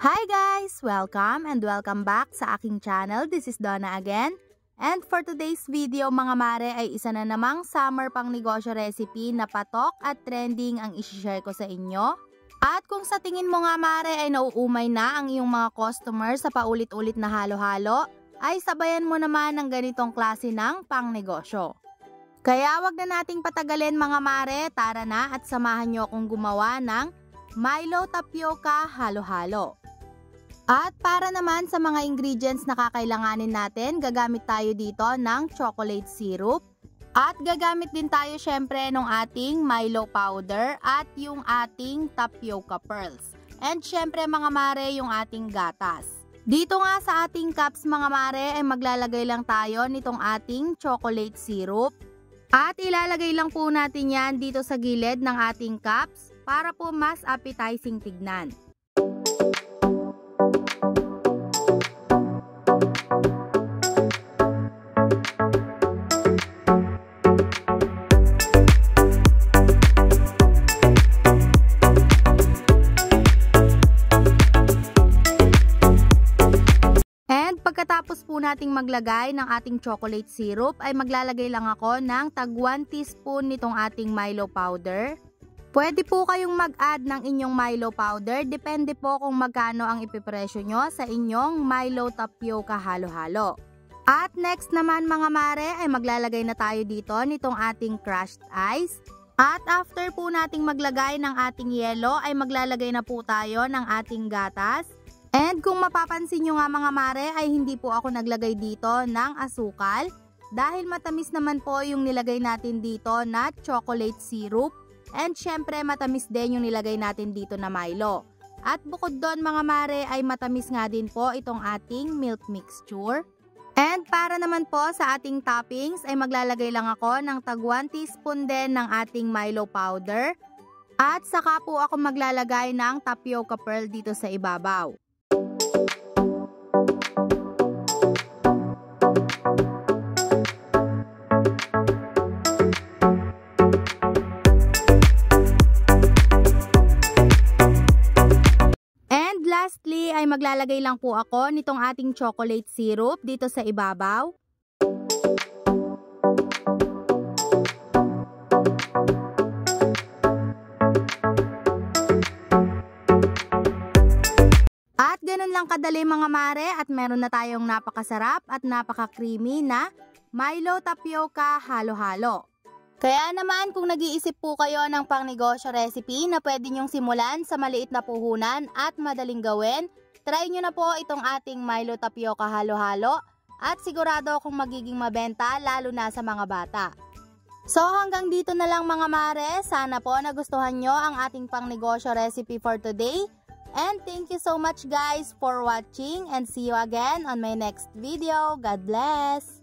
Hi guys! Welcome back sa aking channel. This is Donna again. And for today's video mga mare ay isa na namang summer pang negosyo recipe na patok at trending ang isi-share ko sa inyo. At kung sa tingin mo nga mare ay nauumay na ang iyong mga customers sa paulit-ulit na halo-halo, ay sabayan mo naman ng ganitong klase ng pang negosyo. Kaya wag na nating patagalin mga mare, tara na at samahan nyo akong gumawa ng Milo Tapioca halo-halo. At para naman sa mga ingredients na kakailanganin natin, gagamit tayo dito ng chocolate syrup. At gagamit din tayo syempre ng ating Milo powder at yung ating tapioca pearls. And syempre mga mare yung ating gatas. Dito nga sa ating cups mga mare ay maglalagay lang tayo nitong ating chocolate syrup. At ilalagay lang po natin yan dito sa gilid ng ating cups para po mas appetizing tignan. Pagkatapos po nating maglagay ng ating chocolate syrup ay maglalagay lang ako ng tag 1 teaspoon nitong ating Milo powder. Pwede po kayong mag-add ng inyong Milo powder, depende po kung magkano ang ipipresyo nyo sa inyong Milo Tapioca halo-halo. At next naman mga mare ay maglalagay na tayo dito nitong ating crushed ice. At after po nating maglagay ng ating yelo ay maglalagay na po tayo ng ating gatas. And kung mapapansin nyo nga mga mare ay hindi po ako naglagay dito ng asukal dahil matamis naman po yung nilagay natin dito na chocolate syrup and syempre matamis din yung nilagay natin dito na Milo. At bukod doon mga mare ay matamis nga din po itong ating milk mixture. And para naman po sa ating toppings ay maglalagay lang ako ng tag 1 teaspoon din ng ating Milo powder at saka po ako maglalagay ng tapioca pearl dito sa ibabaw. Lastly ay maglalagay lang po ako nitong ating chocolate syrup dito sa ibabaw. At ganun lang kadali mga mare at meron na tayong napakasarap at napaka-creamy na Milo Tapioca halo-halo. Kaya naman kung nag-iisip po kayo ng pangnegosyo recipe na pwede nyong simulan sa maliit na puhunan at madaling gawin, try nyo na po itong ating Milo Tapioca halo-halo at sigurado akong magiging mabenta lalo na sa mga bata. So hanggang dito na lang mga mare, sana po nagustuhan nyo ang ating pangnegosyo recipe for today. And thank you so much guys for watching and see you again on my next video. God bless!